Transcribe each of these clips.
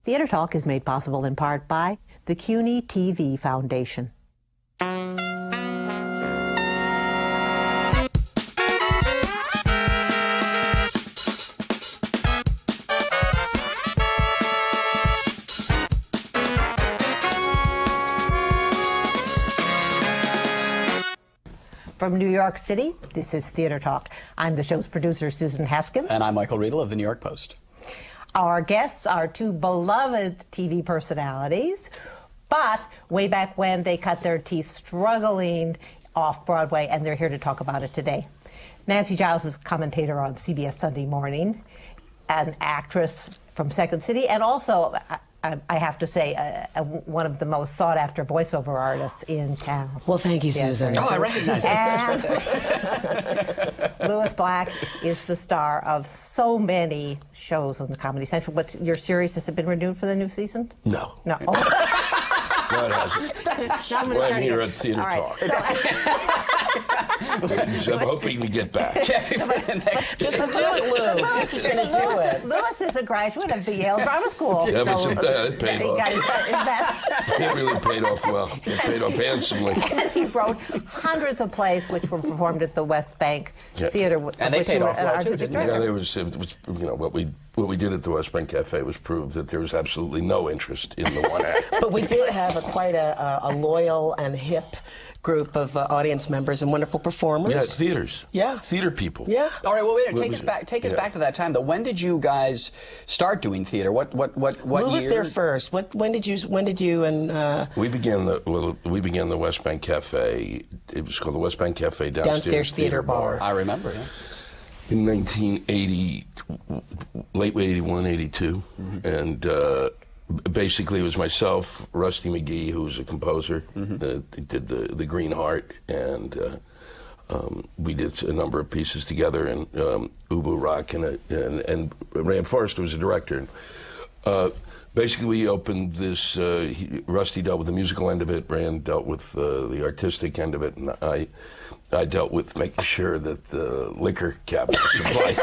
Theater Talk is made possible in part by the CUNY TV Foundation. From New York City, this is Theater Talk. I'm the show's producer, Susan Haskins. And I'm Michael Riedel of the New York Post. Our guests are two beloved TV personalities, but way back when they cut their teeth struggling off Broadway, and they're here to talk about it today. Nancy Giles is commentator on CBS Sunday Morning, an actress from Second City, and also, I have to say, one of the most sought-after voiceover artists in town. Well, thank you, Susan. Oh, I recognize that. Louis Black is the star of so many shows on the Comedy Central. What's your series? Has it been renewed for the new season? No. No. Oh. No, it hasn't. Well, I'm here at Theater Talk. I'm hoping to get back. This will do it, Lou. This is going to do it. Louis is a graduate of the Yale Drama School. Yeah, but it paid off. He got his best. It really paid off well. It paid off handsomely. And he wrote hundreds of plays which were performed at the West Bank Theater. And they paid off well, too. Yeah, it was, you know, what we did at the West Bank Cafe was prove that there was absolutely no interest in the one act. But we did have quite a loyal and hip group of audience members and wonderful performers. Yeah, theaters. Yeah. Theater people. Yeah. All right, well, wait, take us back to that time, though. When did you guys start doing theater? What Who was there first? When did you and we began the West Bank Cafe. It was called the West Bank Cafe Downstairs Theater Bar. I remember, yeah. In 1980, late 81, 82, and basically it was myself, Rusty McGee, who was a composer, did the Green Heart, and we did a number of pieces together, and Ubu Rock, and Rand Forrester was a director. Basically, we opened this. Rusty dealt with the musical end of it. Rand dealt with the artistic end of it, and I dealt with making sure that the liquor cabinet supplied.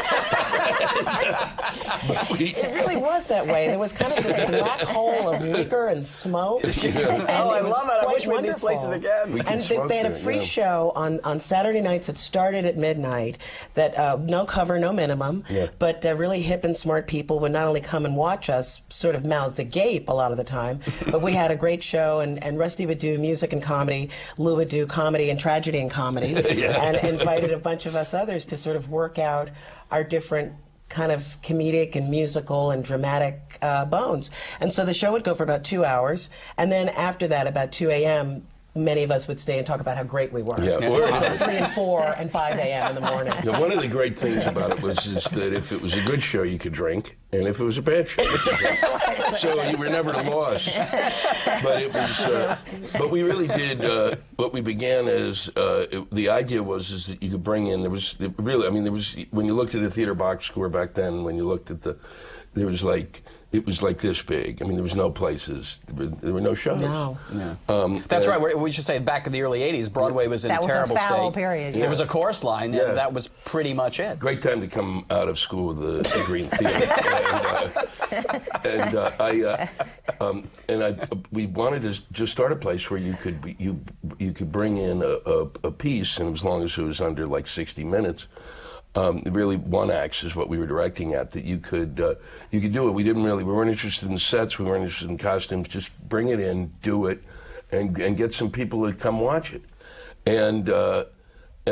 It really was that way. There was kind of this black hole of liquor and smoke. Yeah. Oh, I love it. I wish we had these places again. And they had a free show on Saturday nights that started at midnight, that no cover, no minimum, but really hip and smart people would not only come and watch us, sort of mouths agape a lot of the time, but we had a great show, and Rusty would do music and comedy, Lou would do comedy and tragedy and comedy, and invited a bunch of us others to sort of work out our different kind of comedic and musical and dramatic bones. And so the show would go for about 2 hours, and then after that, about 2 a.m., many of us would stay and talk about how great we were. Yeah. 3 and 4 and 5 a.m. in the morning. Yeah, one of the great things about it was that if it was a good show, you could drink, and if it was a bad show, you could drink. So you were never at a loss. But it was. But we really did. What we began as the idea was that you could bring in. There was when you looked at a theater box score back then. When you looked at it was like this big. I mean, there was no places. There were no shows. No. Yeah. That's right. We should say back in the early 80s, Broadway was in a terrible state. That was a foul period. There was a chorus line, and that was pretty much it. Great time to come out of school with the degree in theater. We wanted to just start a place where you could bring in a piece, and as long as it was under like 60 minutes. Really, one acts is what we were directing at. That you could do it. We weren't interested in sets. We weren't interested in costumes. Just bring it in, do it, and get some people to come watch it. And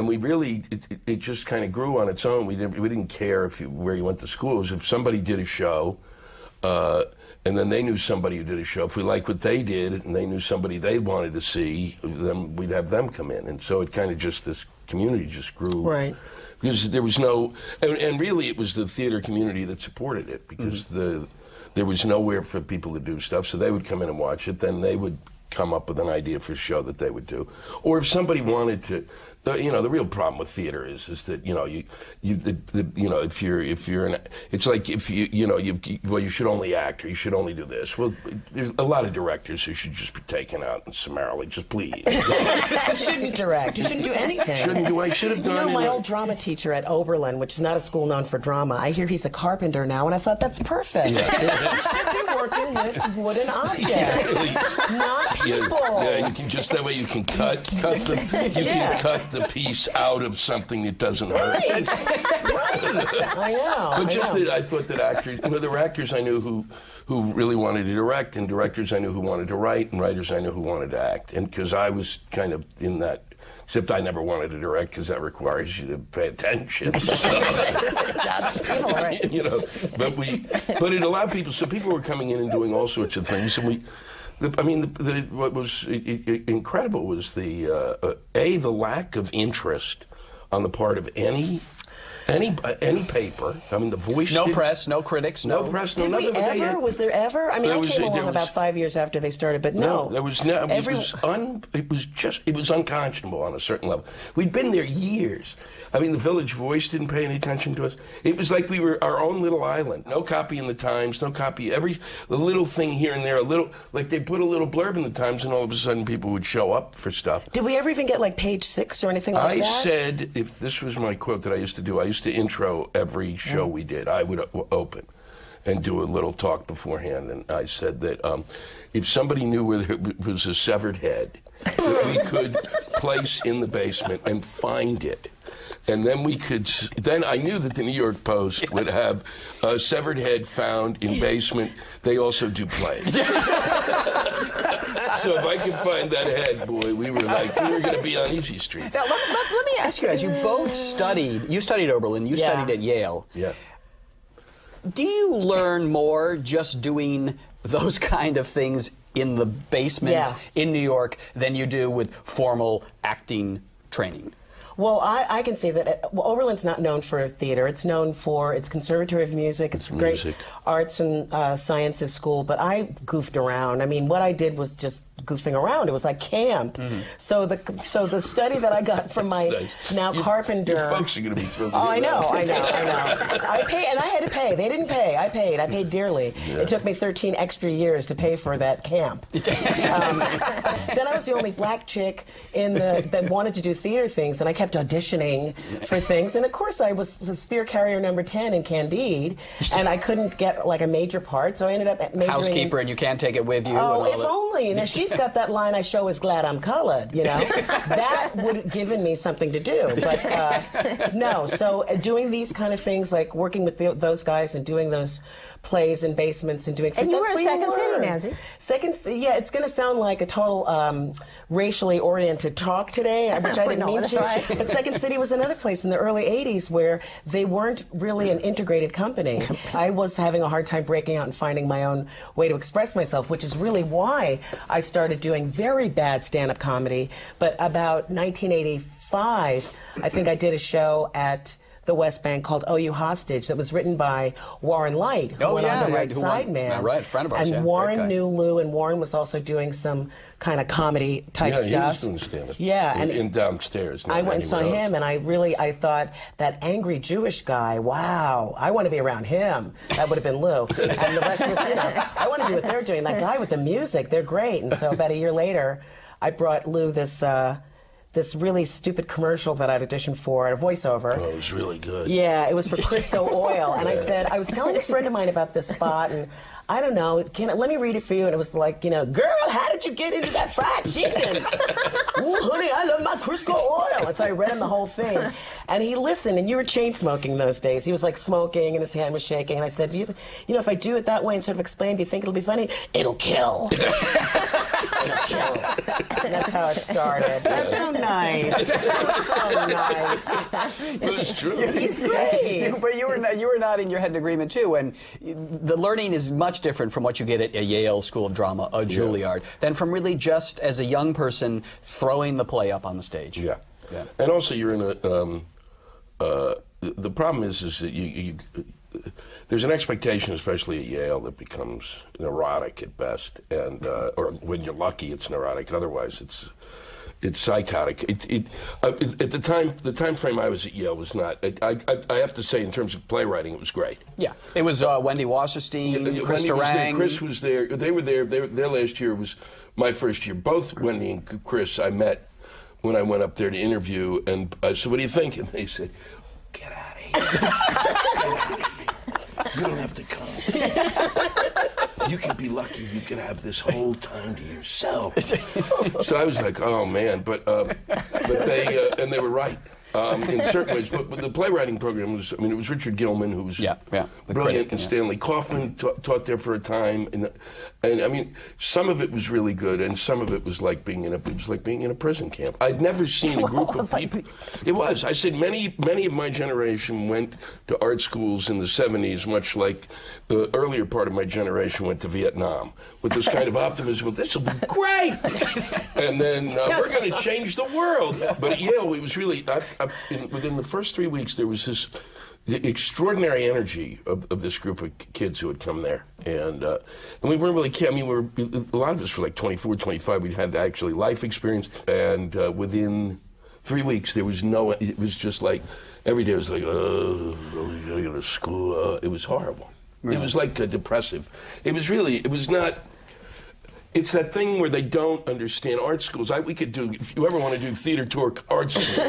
we really, it just kind of grew on its own. We didn't care where you went to school. It was if somebody did a show, and then they knew somebody who did a show. If we liked what they did, and they knew somebody they wanted to see, then we'd have them come in. And so it kind of just, this community just grew. Right. Because there was no, and really it was the theater community that supported it, because there was nowhere for people to do stuff, so they would come in and watch it, then they would come up with an idea for a show that they would do, or if somebody wanted to. The real problem with theater is that if you're it's like if you should only act or you should only do this. Well, there's a lot of directors who should just be taken out and summarily just please. You shouldn't direct. You shouldn't do anything. I should have done. My old drama teacher at Oberlin, which is not a school known for drama, I hear he's a carpenter now, and I thought that's perfect. Yeah. You should be working with wooden objects, not people. Yeah, you can just that way you can cut the piece out of something that doesn't hurt. Right. I know. But I thought that actors, there were actors I knew who really wanted to direct, and directors I knew who wanted to write, and writers I knew who wanted to act. And because I was kind of in that, except I never wanted to direct because that requires you to pay attention. But it allowed people. So people were coming in and doing all sorts of things, and what was incredible was the lack of interest on the part of any paper. The Voice. No press, no critics, no press. Did we ever? Was there ever? I came along about 5 years after they started, but no. There was no. It was unconscionable on a certain level. We'd been there years. The Village Voice didn't pay any attention to us. It was like we were our own little island. No copy in the Times, no copy. The little thing here and there, like they put a little blurb in the Times, and all of a sudden people would show up for stuff. Did we ever even get like page 6 or anything like that? I said, if this was my quote that I used to do, I used to intro every show we did. I would open and do a little talk beforehand, and I said that if somebody knew where there was a severed head that we could place in the basement and find it. And then then I knew that the New York Post would have a severed head found in basement. They also do plays. So if I could find that head, boy, we were going to be on Easy Street. Now, let me ask you guys, you both studied Oberlin, you studied at Yale. Yeah. Do you learn more just doing those kind of things in the basement in New York than you do with formal acting training? Well, I can say that Oberlin's not known for theater. It's known for its Conservatory of Music. It's a great arts and sciences school. But I goofed around. What I did was just goofing around. It was like camp. Mm-hmm. So the study that I got from my carpenter. Your folks are going to be thrilled. I know. I paid, and I had to pay. They didn't pay. I paid dearly. Yeah. It took me 13 extra years to pay for that camp. Then I was the only black chick that wanted to do theater things, and I kept auditioning for things. And of course, I was the spear carrier number 10 in Candide, and I couldn't get like a major part, so I ended up majoring housekeeper, and you can't take it with you. Oh, if only. Now she's got that line, "I sure is glad I'm colored." That would have given me something to do. But no. So doing these kind of things, like working with those guys and doing those plays in basements and doing. And you were a Second City, Nancy. It's going to sound like a total racially oriented talk today, which I didn't mean to. Right. But Second City was another place in the early '80s where they weren't really an integrated company. I was having a hard time breaking out and finding my own way to express myself, which is really why I started doing very bad stand-up comedy. But about 1985, I think I did a show at the West Bank called "Oh You Hostage" that was written by Warren Light, who went on to write Sideman. Right, friend of ours. And Warren knew Lou, and Warren was also doing some kind of comedy type stuff. He was doing stand-up. Yeah, and downstairs. I went and saw him, and I thought that angry Jewish guy. Wow, I want to be around him. That would have been Lou, and the rest was I want to do what they're doing. That guy with the music, they're great. And so about a year later, I brought Lou this really stupid commercial that I'd auditioned for at a voiceover. Oh, it was really good. Yeah, it was for Crisco Oil. And I was telling a friend of mine about this spot, and I don't know, let me read it for you. And it was like, girl, how did you get into that fried chicken? Ooh, honey, I love my Crisco Oil. And so I read him the whole thing. And he listened, and you were chain smoking those days. He was like smoking, and his hand was shaking. And I said, if I do it that way and sort of explain, do you think it'll be funny? It'll kill. It'll kill. And that's how it started. That's so nice. That's so nice. It was true. He's great. But you were nodding your head in agreement too. And the learning is much different from what you get at a Yale School of Drama, a Juilliard, than from really just as a young person throwing the play up on the stage. Yeah. And also, you're in a. The problem is that there's an expectation, especially at Yale, that becomes neurotic at best, and or when you're lucky, it's neurotic. Otherwise, it's psychotic. At the time frame I was at Yale was not. I have to say, in terms of playwriting, it was great. Yeah, it was Wendy Wasserstein, Chris Wendy was Durang. there, Chris was there. They were there. Their last year was my first year. Both Wendy and Chris I met when I went up there to interview, and I said, "What do you think?" And they said, "Get out of here. You don't have to come. You could be lucky. You could have this whole time to yourself." So I was like, "Oh man!" But they and they were right in certain ways. But the playwriting program was. I mean, it was Richard Gilman, who was brilliant, and Stanley Kaufman taught there for a time, and I mean, some of it was really good, and some of it was like being in a prison camp. I'd never seen a group of people. It was. I said many of my generation went to art schools in the '70s, much like the earlier part of my generation went to Vietnam, with this kind of optimism. Well, this will be great, and then we're going to change the world. But at Yale, it was really. Within the first 3 weeks, there was this extraordinary energy of this group of kids who had come there, and we weren't really kidding. I mean, a lot of us were like 24, 25. We'd had actually life experience, and within 3 weeks, there was no. It was just like every day was like, oh, I gotta go to school. It was horrible. Really? It was like depressive. It was really. It was not. It's that thing where they don't understand art schools. We could do, if you ever want to do theater tour art schools,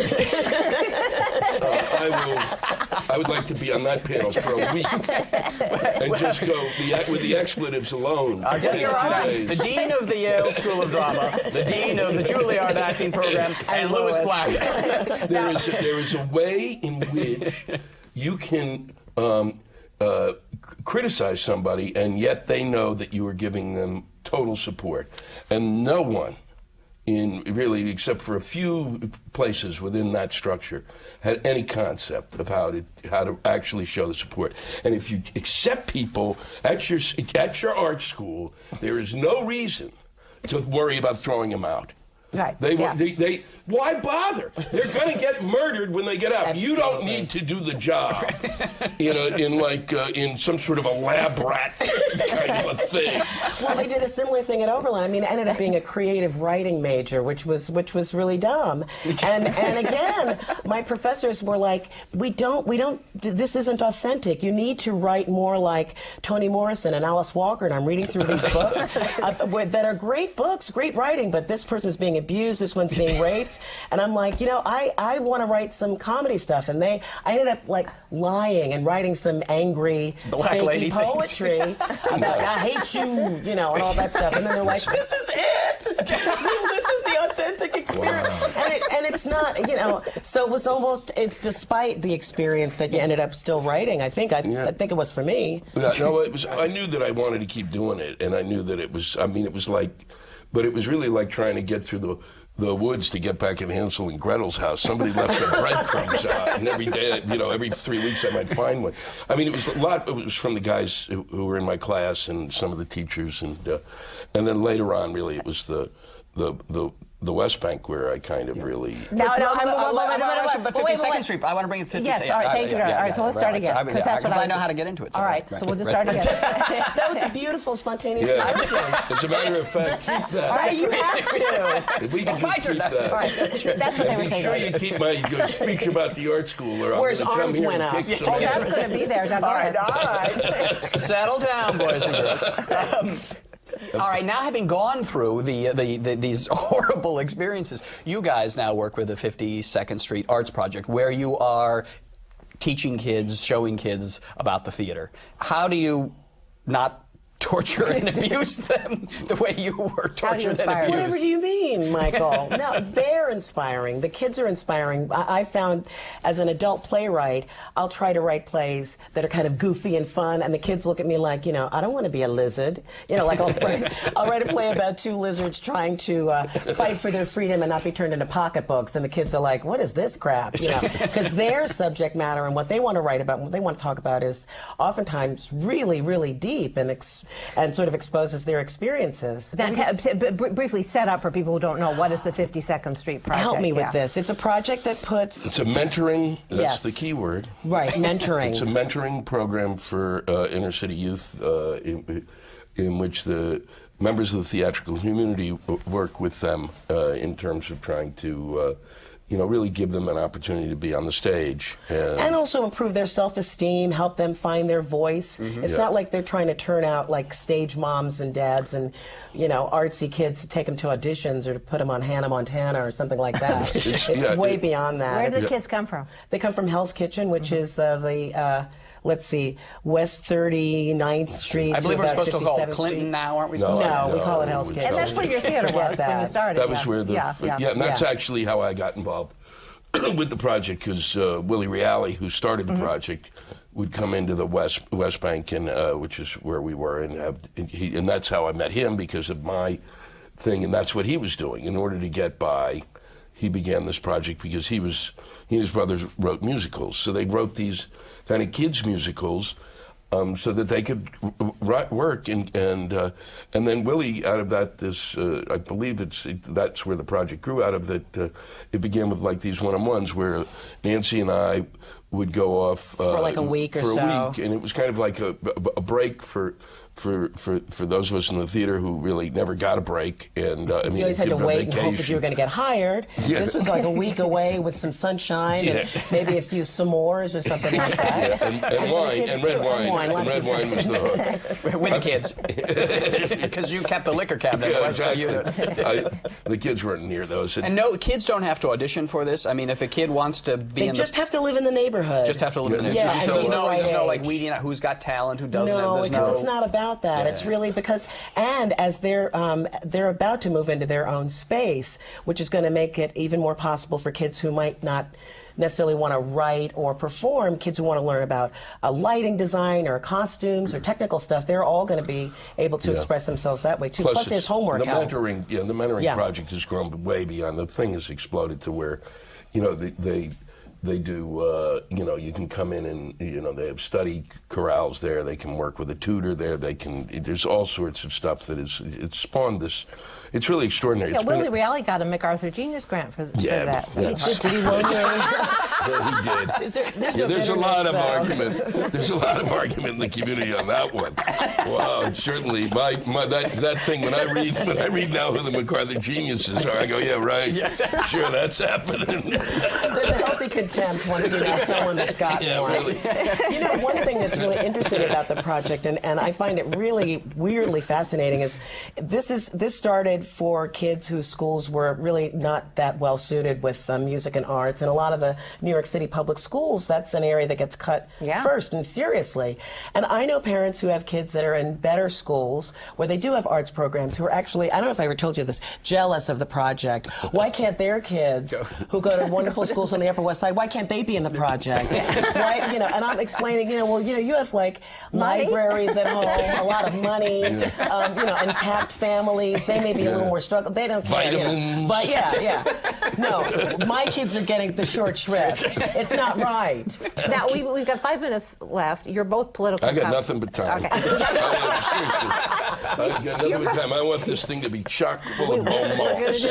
I would like to be on that panel for a week and just go with the expletives alone. I guess you're right. The dean of the Yale School of Drama, the dean of the Juilliard acting program, and Louis Black. There is a way in which you can criticize somebody, and yet they know that you are giving them total support. And no one, really, except for a few places within that structure, had any concept of how to actually show the support. And if you accept people at your art school, there is no reason to worry about throwing them out. Right. They why bother? They're going to get murdered when they get out. Absolutely. You don't need to do the job in some sort of a lab rat kind of a thing. Well, they did a similar thing at Oberlin. I mean, it ended up being a creative writing major, which was really dumb. And again, my professors were like, we don't. This isn't authentic. You need to write more like Toni Morrison and Alice Walker. And I'm reading through these books that are great books, great writing, but this person's being abused, this one's being raped. And I'm like, I want to write some comedy stuff. And I ended up like lying and writing some angry, black lady poetry about I hate you, and all that stuff. And then they're like, this is it. This is the authentic experience. Wow. And it's not, so it was it's despite the experience that you ended up still writing. I think it was for me. No, it was. I knew that I wanted to keep doing it, and I knew that it was. I mean, it was like, but it was really like trying to get through the woods to get back in Hansel and Gretel's house. Somebody left their breadcrumbs out, and every day, every 3 weeks I might find one. I mean, it was a lot. It was from the guys who were in my class and some of the teachers, and then later on, really, it was the West Bank where I kind of really. But 52nd Street. I want to bring it 52nd. Yes, all right, thank you. All right, so let's start again. Because I know how to get into it. All right, so we'll just start again. That was a beautiful, spontaneous practice. As a matter of fact, keep that. Right, you have to. If we can just keep that. All right, that's what they were saying. Be sure you keep my speech about the art school, or I'm going to come here and kick some ass. That's going to be there. All right. Settle down, boys and girls. All right, now having gone through these horrible experiences, you guys now work with the 52nd Street Arts Project, where you are teaching kids, showing kids about the theater. How do you not torture and abuse them the way you were tortured and abused? Whatever do you mean, Michael? No, they're inspiring. The kids are inspiring. I found, as an adult playwright, I'll try to write plays that are kind of goofy and fun, and the kids look at me like, I don't want to be a lizard. Like I'll write a play about two lizards trying to fight for their freedom and not be turned into pocketbooks, and the kids are like, what is this crap? Because their subject matter and what they want to write about and what they want to talk about is oftentimes really, really deep and and sort of exposes their experiences. Now, briefly set up for people who don't know, what is the 52nd Street Project? Help me with this. It's a project that puts... It's a mentoring, that's Yes. the key word. Right, mentoring. It's a mentoring program for inner city youth in which the members of the theatrical community work with them in terms of trying to really give them an opportunity to be on the stage. And also improve their self-esteem, help them find their voice. It's not like they're trying to turn out like stage moms and dads and, artsy kids to take them to auditions or to put them on Hannah Montana or something like that. It's way beyond that. Where do the kids come from? They come from Hell's Kitchen, which is let's see, West 39th Street. I believe to we're about supposed to call it 57th Clinton Street. now, aren't we? No, we call it Hell's Kitchen. And that's where your theater Forget was when you that. started. That was where the and that's actually how I got involved with the project, because Willie Riedel, who started the project, would come into the West Bank, and which is where we were, and that's how I met him, because of my thing, and that's what he was doing. In order to get by, he began this project because he and his brothers wrote musicals, so they wrote these kind of kids musicals. So that they could work, and then Willie, out of that, I believe that's where the project grew out of. That it began with like these one-on-ones where Nancy and I would go off for like a week or so, and it was kind of like a break for those of us in the theater who really never got a break, and I mean, you always had to wait and hope that you were going to get hired. Yeah. This was like a week away with some sunshine and maybe a few s'mores or something like that. And wine, and red wine. And red wine was the hook. With the kids. Because you kept the liquor cabinet. Yeah, exactly. The kids weren't near those. And no, kids don't have to audition for this. I mean, if a kid wants to be They in just have to live in the neighborhood. just have to live in it. Yeah, So and there's be the no right like age. weeding out who's got talent, who doesn't. No, There's because no, it's not about that. Yeah. It's really because, and as they're about to move into their own space, which is going to make it even more possible for kids who might not necessarily want to write or perform, kids who want to learn about lighting design or costumes or technical stuff, they're all going to be able to express themselves that way too. Plus there's homework the help. mentoring, the mentoring project has grown way beyond. The thing has exploded to where, they do, you can come in and, they have study corrals there. They can work with a tutor there. There's all sorts of stuff it's spawned this. It's really extraordinary. Yeah, Willie Riedel got a MacArthur Genius Grant for that. Yeah. Did he win Yeah, he did. There's a lot of argument. There's a lot of argument in the community on that one. Wow, certainly that thing when I read now who the MacArthur geniuses are, I go, yeah, right. Sure, that's happening. There's a healthy contempt once you have someone that's got one. Really. One thing that's really interesting about the project, and I find it really weirdly fascinating, is this started for kids whose schools were really not that well suited with music and arts, and a lot of the New York City public schools, that's an area that gets cut first and furiously. And I know parents who have kids that are in better schools where they do have arts programs who are actually, I don't know if I ever told you this, jealous of the project. Why can't their kids who go to wonderful schools on the Upper West Side, why can't they be in the project? Why, and I'm explaining, you have like libraries at home, a lot of money, intact families, they may be a little more struggle. They don't care. Vitamins. But no, my kids are getting the short shrift. It's not right. Now, we've got 5 minutes left. You're both political. I got nothing but time. Okay. Seriously. I got nothing but time. I want this thing to be chock full of bone We're going to marks. do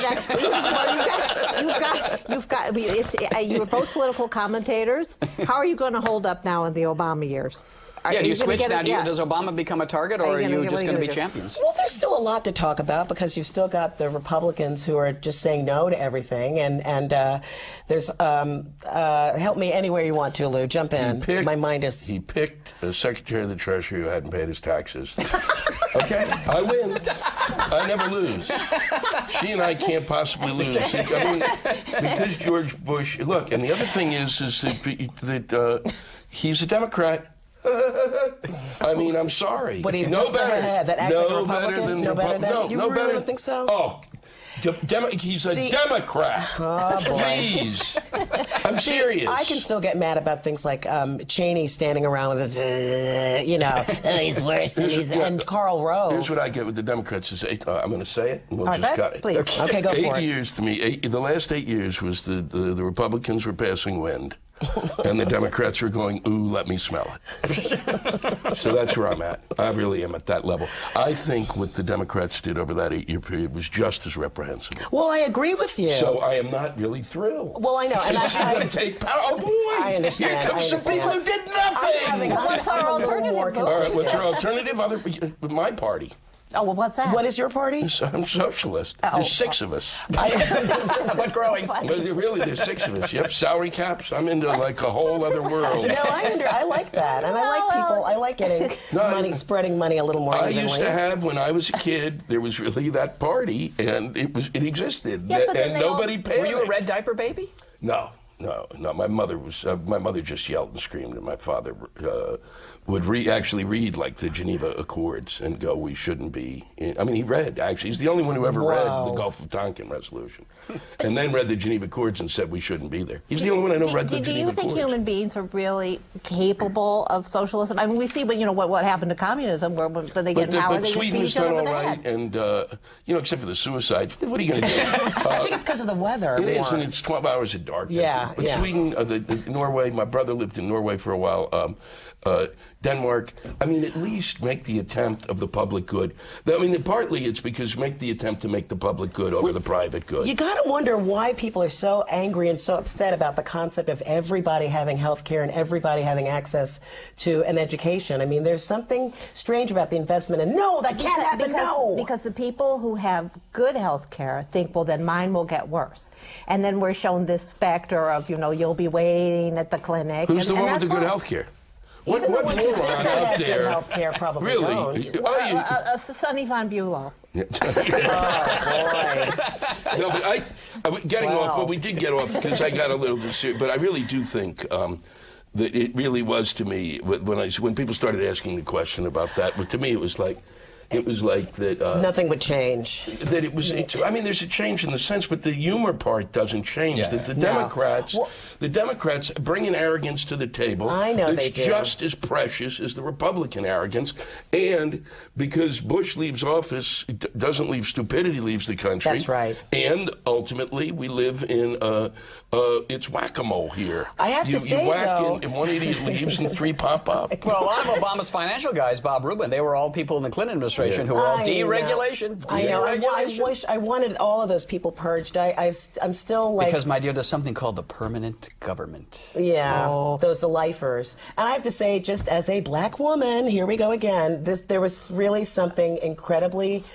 that. You're both political commentators. How are you going to hold up now in the Obama years? do you switch now? Does Obama become a target, or are you just going to be champions? Well, there's still a lot to talk about because you've still got the Republicans who are just saying no to everything, and there's help me anywhere you want to, Lou. Jump in. My mind is. He picked a Secretary of the Treasury who hadn't paid his taxes. Okay, I win. I never lose. She and I can't possibly lose. I mean, because George Bush. Look, and the other thing is that he's a Democrat. I mean, I'm sorry. But he no better. That acts like Republicans. No better than. You really don't think so? Oh. He's a Democrat. Oh, boy. Jeez. I'm serious. I can still get mad about things like Cheney standing around with his, he's worse than and Karl Rove. Here's what I get with the Democrats is, I'm going to say it, and we'll All just right, cut it. please. Okay, go for it. 8 years to me, the last 8 years was the Republicans were passing wind. and the Democrats are going, ooh, let me smell it. So that's where I'm at. I really am at that level. I think what the Democrats did over that 8-year period was just as reprehensible. Well, I agree with you. So I am not really thrilled. Well, I know. And She's going to take power. Oh, boy. I understand. Here comes some people who did nothing. What's our alternative? All right, what's our alternative? My party. Oh, well, what's that? What is your party? I'm socialist. There's 6 of us. But growing. But really, there's 6 of us. You have salary caps. I'm into like a whole other world. No, I like that, and I like people. I like getting money, spreading money a little more I evenly. used to have, when I was a kid, there was really that party, and it existed, Yes, but and then they nobody paid. Were you a red diaper baby? No. My mother just yelled and screamed, and my father would actually read like the Geneva Accords and go, "We shouldn't be." He read. Actually, he's the only one who ever read the Gulf of Tonkin Resolution, and then read the Geneva Accords and said we shouldn't be there. He's the only one I know read the Geneva Accords. Do you think human beings are really capable of socialism? I mean, we see, what happened to communism, where when they get in power, but they just beat Sweden's each other done over all the right, head. and except for the suicides. What are you going to do? I think it's because of the weather. It is, more. and it's 12 hours of darkness. Yeah, But yeah. Sweden, Norway, my brother lived in Norway for a while. Denmark, at least make the attempt of the public good. Partly it's because make the attempt to make the public good over the private good. You got to wonder why people are so angry and so upset about the concept of everybody having health care and everybody having access to an education. There's something strange about the investment, and no, that can't happen, Because the people who have good health care think, well, then mine will get worse. And then we're shown this specter of, you'll be waiting at the clinic. Who's the one with the good fine. health care? Even What the ones who moron think they out have good there? health care probably Really? don't. Sonny von Bulow. Oh, boy. No, but I getting off, but we did get off because I got a little disturbed. But I really do think that it really was, to me, when people started asking the question about that, but to me it was like that. Nothing would change. That it was. There's a change in the sense, but the humor part doesn't change. Yeah. That the No. Democrats bring an arrogance to the table. I know they do. It's just as precious as the Republican arrogance, and because Bush leaves office, doesn't leave stupidity, leaves the country. That's right. And ultimately, we live in it's whack-a-mole here. I have to say, you whack though, and one idiot leaves and 3 pop up. Well, a lot of Obama's financial guys, Bob Rubin, they were all people in the Clinton administration who were all I know. deregulation. I know. I Deregulation. wish I wanted all of those people purged. I'm still like. Because, my dear, there's something called the permanent government. Yeah, those lifers. And I have to say, just as a black woman, here we go again, there was really something incredibly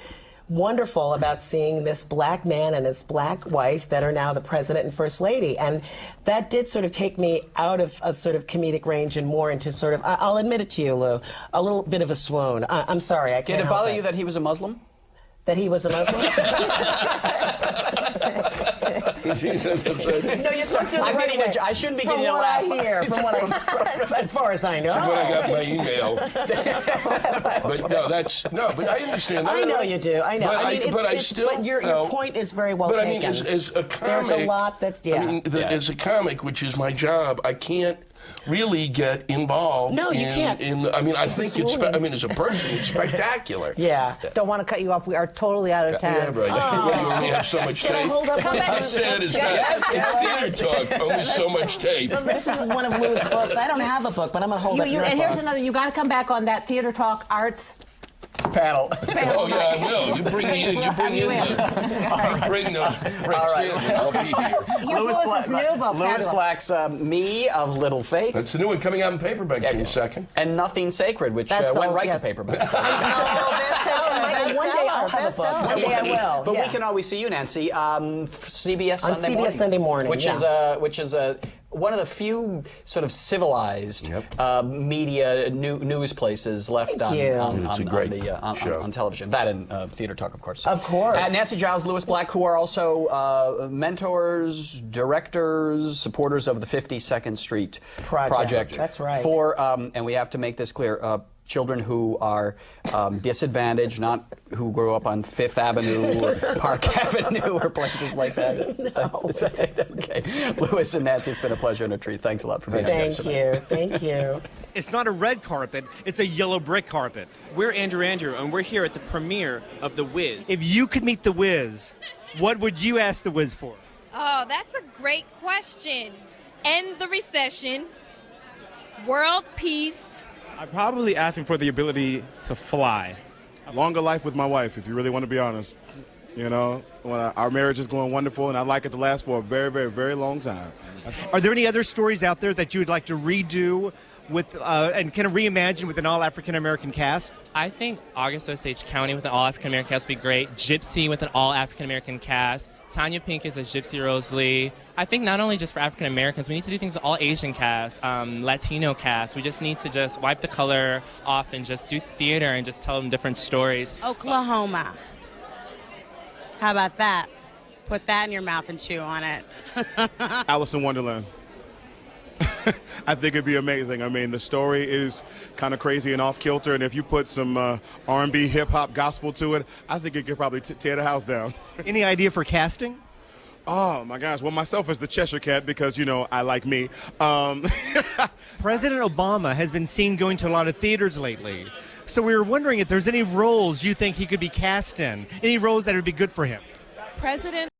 wonderful about seeing this black man and his black wife that are now the president and first lady. And that did sort of take me out of a sort of comedic range and more into sort of, I'll admit it to you, Lou, a little bit of a swoon. I'm sorry, I can't Did it help bother you that he was a Muslim? That he was a Muslim? No, you're supposed to do it the right way. I shouldn't be From getting a what laugh. I hear, as far as I know. When I got my email. But I understand. I know you do. I know. But your point is very well taken. But as a comic, there's a lot that's as a comic, which is my job, I can't really get involved. No, you can't. I think as a person, it's spectacular. Yeah. Don't want to cut you off. We are totally out of time. Yeah, right. Well, you only have so much tape. hold up? Come back. I said it's theater talk. Only so much tape. This is one of Lou's books. I don't have a book, but I'm going to hold up your And here's books. another. You got to come back on that Theater Talk Arts Panel. Oh yeah, I will. You bring me in. You bring those pricks in, and I'll be here. Lewis's new book. Lewis Fabulous. Black's Me of Little Faith. That's the new one coming out in paperback in a second. And Nothing Sacred, which That's went the- right yes. to paperback. Bestseller. One day I'll have a book. Bestseller. One day I will. But yeah. we can always see you, Nancy, CBS Sunday CBS morning. Sunday morning, which yeah. is one of the few sort of civilized media news places left on It's a great show. on television. That and Theater Talk, of course. Of course. Nancy, Giles, Lewis Black, who are also mentors, directors, supporters of the 52nd Street Project. That's right. For and we have to make this clear. Children who are disadvantaged, not who grow up on Fifth Avenue or Park Avenue or places like that. Okay. Lewis and Nancy, it's been a pleasure and a treat. Thanks a lot for being here. Thank you. It's not a red carpet, it's a yellow brick carpet. We're Andrew, and we're here at the premiere of The Wiz. If you could meet The Wiz, what would you ask The Wiz for? Oh, that's a great question. end the recession, world peace. I'm probably asking for the ability to fly. A longer life with my wife, if you really want to be honest. You know, our marriage is going wonderful, and I'd like it to last for a very, very, very long time. Are there any other stories out there that you would like to redo with and kind of reimagine with an all African American cast? I think August Osage County with an all African American cast would be great. Gypsy with an all African American cast. Tanya Pinkett as Gypsy Rose Lee. I think not only just for African Americans, we need to do things with all Asian casts, Latino casts. We just need to just wipe the color off and just do theater and just tell them different stories. Oklahoma. How about that? Put that in your mouth and chew on it. Alice in Wonderland. I think it'd be amazing. I mean, the story is kind of crazy and off-kilter, and if you put some R&B, hip-hop, gospel to it, I think it could probably tear the house down. Any idea for casting? Oh, my gosh. Well, myself as the Cheshire Cat, because, you know, I like me. President Obama has been seen going to a lot of theaters lately. So we were wondering if there's any roles you think he could be cast in, any roles that would be good for him. President